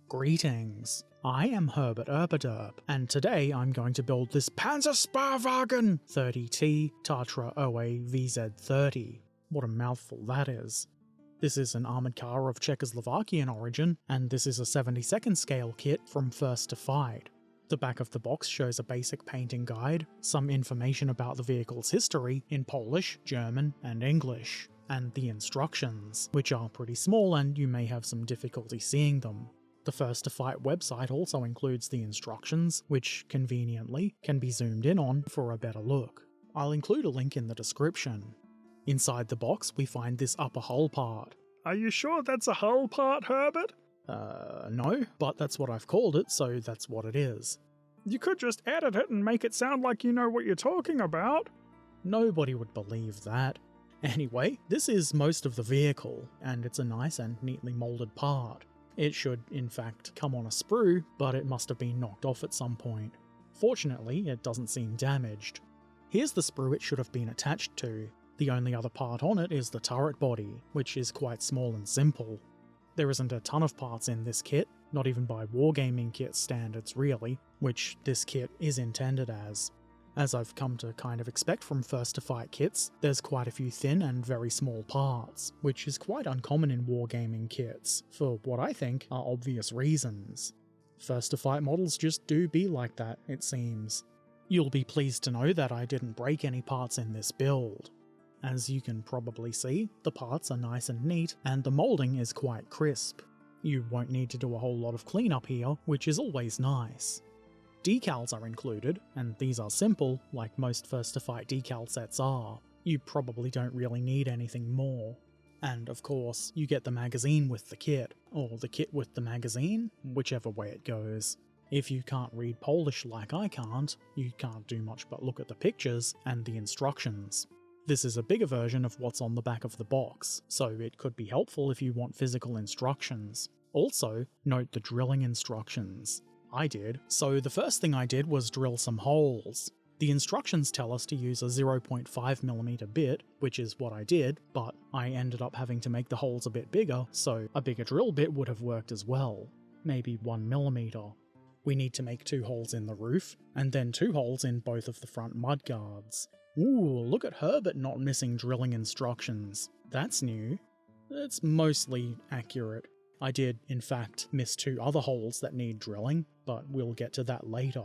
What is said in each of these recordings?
Greetings, I am Herbert Erpaderp, and today I'm going to build this Panzerspähwagen 30T Tatra OA VZ 30. What a mouthful that is. This is an armoured car of Czechoslovakian origin, and this is a 72nd scale kit from first to fight. The back of the box shows a basic painting guide, some information about the vehicle's history in Polish, German, and English, and the instructions, which are pretty small and you may have some difficulty seeing them. The First to Fight website also includes the instructions, which, conveniently, can be zoomed in on for a better look. I'll include a link in the description. Inside the box we find this upper hull part. Are you sure that's a hull part, Herbert? No, but that's what I've called it, so that's what it is. You could just edit it and make it sound like you know what you're talking about. Nobody would believe that. Anyway, this is most of the vehicle, and it's a nice and neatly moulded part. It should, in fact, come on a sprue, but it must have been knocked off at some point. Fortunately, it doesn't seem damaged. Here's the sprue it should have been attached to. The only other part on it is the turret body, which is quite small and simple. There isn't a ton of parts in this kit, not even by wargaming kit standards really, which this kit is intended as. As I've come to kind of expect from First to Fight kits, there's quite a few thin and very small parts, which is quite uncommon in wargaming kits, for what I think are obvious reasons. First to Fight models just do be like that, it seems. You'll be pleased to know that I didn't break any parts in this build. As you can probably see, the parts are nice and neat, and the moulding is quite crisp. You won't need to do a whole lot of cleanup here, which is always nice. Decals are included, and these are simple, like most First to Fight decal sets are. You probably don't really need anything more. And of course, you get the magazine with the kit, or the kit with the magazine, whichever way it goes. If you can't read Polish like I can't, you can't do much but look at the pictures and the instructions. This is a bigger version of what's on the back of the box, so it could be helpful if you want physical instructions. Also, note the drilling instructions. I did. So the first thing I did was drill some holes. The instructions tell us to use a 0.5mm bit, which is what I did, but I ended up having to make the holes a bit bigger, so a bigger drill bit would have worked as well. Maybe 1mm. We need to make 2 holes in the roof, and then 2 holes in both of the front mudguards. Ooh, look at Herbert not missing drilling instructions. That's new. It's mostly accurate. I did, in fact, miss 2 other holes that need drilling, but we'll get to that later.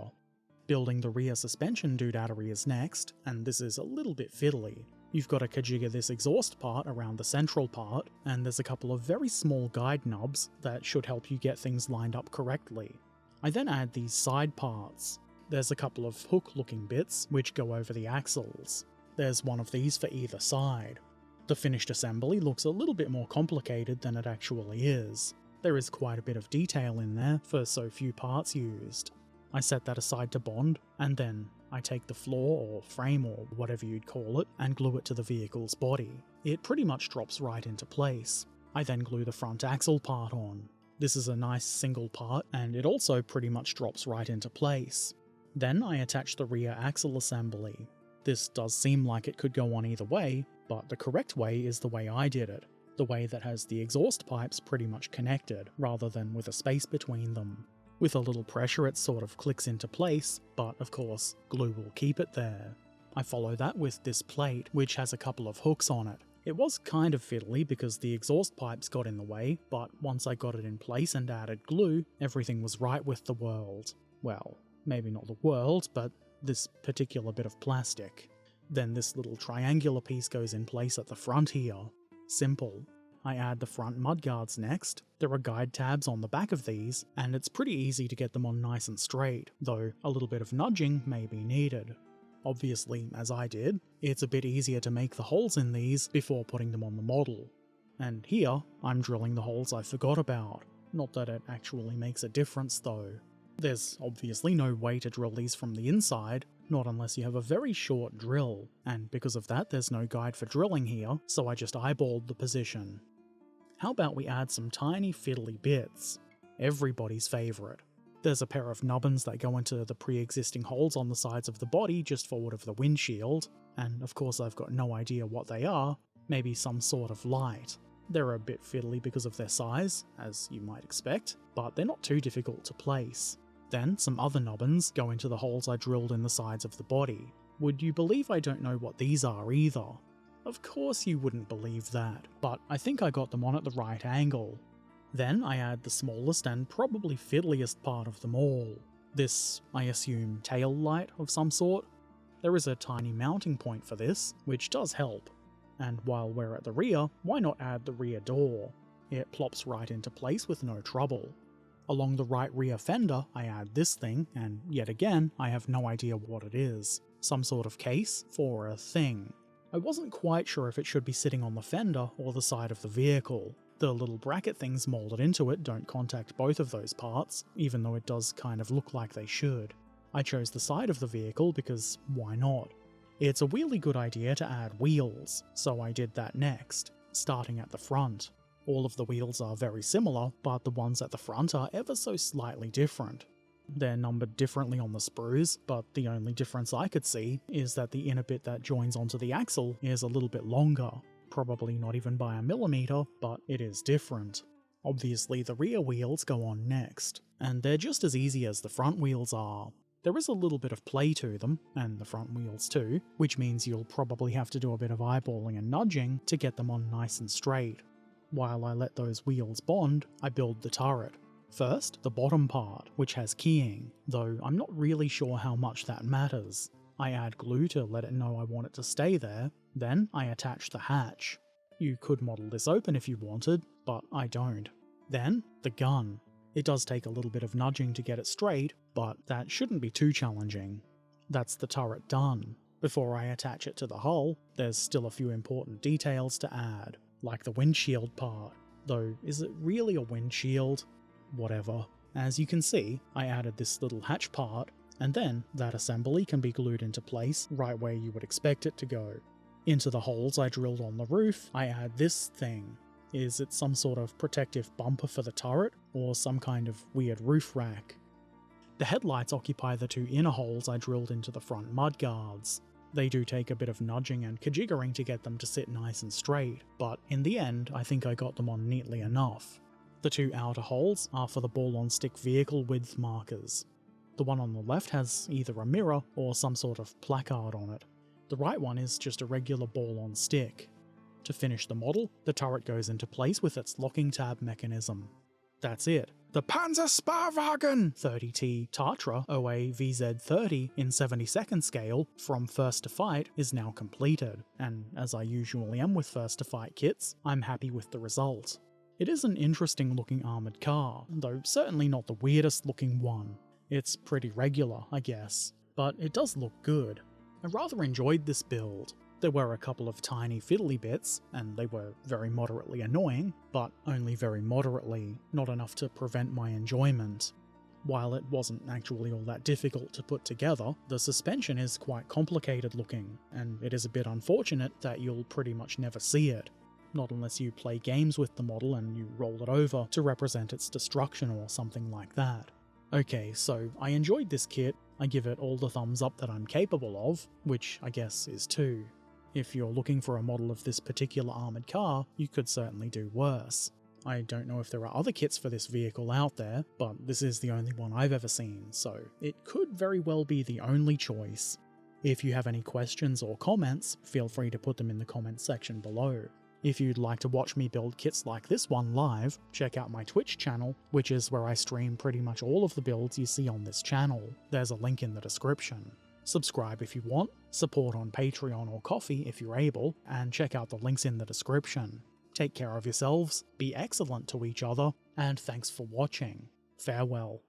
Building the rear suspension doodaddery is next, and this is a little bit fiddly. You've got to kajigger this exhaust part around the central part, and there's a couple of very small guide knobs that should help you get things lined up correctly. I then add these side parts. There's a couple of hook-looking bits which go over the axles. There's one of these for either side. The finished assembly looks a little bit more complicated than it actually is. There is quite a bit of detail in there for so few parts used. I set that aside to bond, and then I take the floor or frame or whatever you'd call it and glue it to the vehicle's body. It pretty much drops right into place. I then glue the front axle part on. This is a nice single part, and it also pretty much drops right into place. Then I attach the rear axle assembly. This does seem like it could go on either way, but the correct way is the way I did it, the way that has the exhaust pipes pretty much connected, rather than with a space between them. With a little pressure it sort of clicks into place, but of course, glue will keep it there. I follow that with this plate, which has a couple of hooks on it. It was kind of fiddly because the exhaust pipes got in the way, but once I got it in place and added glue, everything was right with the world. Well, maybe not the world, but this particular bit of plastic. Then this little triangular piece goes in place at the front here. Simple. I add the front mudguards next. There are guide tabs on the back of these, and it's pretty easy to get them on nice and straight, though a little bit of nudging may be needed. Obviously, as I did, it's a bit easier to make the holes in these before putting them on the model. And here, I'm drilling the holes I forgot about. Not that it actually makes a difference though. There's obviously no way to drill these from the inside, not unless you have a very short drill, and because of that there's no guide for drilling here, so I just eyeballed the position. How about we add some tiny fiddly bits? Everybody's favourite. There's a pair of nubbins that go into the pre-existing holes on the sides of the body just forward of the windshield, and of course I've got no idea what they are, maybe some sort of light. They're a bit fiddly because of their size, as you might expect, but they're not too difficult to place. Then some other nubbins go into the holes I drilled in the sides of the body. Would you believe I don't know what these are either? Of course you wouldn't believe that, but I think I got them on at the right angle. Then I add the smallest and probably fiddliest part of them all. This, I assume, tail light of some sort. There is a tiny mounting point for this, which does help. And while we're at the rear, why not add the rear door? It plops right into place with no trouble. Along the right rear fender, I add this thing, and yet again, I have no idea what it is. Some sort of case for a thing. I wasn't quite sure if it should be sitting on the fender or the side of the vehicle. The little bracket things moulded into it don't contact both of those parts, even though it does kind of look like they should. I chose the side of the vehicle because why not? It's a really good idea to add wheels, so I did that next, starting at the front. All of the wheels are very similar, but the ones at the front are ever so slightly different. They're numbered differently on the sprues, but the only difference I could see is that the inner bit that joins onto the axle is a little bit longer. Probably not even by a millimeter, but it is different. Obviously the rear wheels go on next, and they're just as easy as the front wheels are. There is a little bit of play to them, and the front wheels too, which means you'll probably have to do a bit of eyeballing and nudging to get them on nice and straight. While I let those wheels bond, I build the turret. First, the bottom part, which has keying, though I'm not really sure how much that matters. I add glue to let it know I want it to stay there, then I attach the hatch. You could model this open if you wanted, but I don't. Then, the gun. It does take a little bit of nudging to get it straight, but that shouldn't be too challenging. That's the turret done. Before I attach it to the hull, there's still a few important details to add, like the windshield part. Though, is it really a windshield? Whatever. As you can see, I added this little hatch part, and then that assembly can be glued into place right where you would expect it to go. Into the holes I drilled on the roof, I add this thing. Is it some sort of protective bumper for the turret, or some kind of weird roof rack? The headlights occupy the two inner holes I drilled into the front mudguards. They do take a bit of nudging and kajiggering to get them to sit nice and straight, but in the end I think I got them on neatly enough. The two outer holes are for the ball-on-stick vehicle width markers. The one on the left has either a mirror or some sort of placard on it. The right one is just a regular ball-on-stick. To finish the model, the turret goes into place with its locking tab mechanism. That's it. The Panzerspähwagen 30T Tatra OA VZ 30 in 72nd scale from First to Fight is now completed, and as I usually am with First to Fight kits, I'm happy with the result. It is an interesting looking armoured car, though certainly not the weirdest looking one. It's pretty regular, I guess, but it does look good. I rather enjoyed this build. There were a couple of tiny fiddly bits, and they were very moderately annoying, but only very moderately, not enough to prevent my enjoyment. While it wasn't actually all that difficult to put together, the suspension is quite complicated looking, and it is a bit unfortunate that you'll pretty much never see it. Not unless you play games with the model and you roll it over to represent its destruction or something like that. Okay, so I enjoyed this kit, I give it all the thumbs up that I'm capable of, which I guess is 2. If you're looking for a model of this particular armoured car, you could certainly do worse. I don't know if there are other kits for this vehicle out there, but this is the only one I've ever seen, so it could very well be the only choice. If you have any questions or comments, feel free to put them in the comments section below. If you'd like to watch me build kits like this one live, check out my Twitch channel, which is where I stream pretty much all of the builds you see on this channel. There's a link in the description. Subscribe if you want, support on Patreon or Ko-fi if you're able, and check out the links in the description. Take care of yourselves, be excellent to each other, and thanks for watching. Farewell.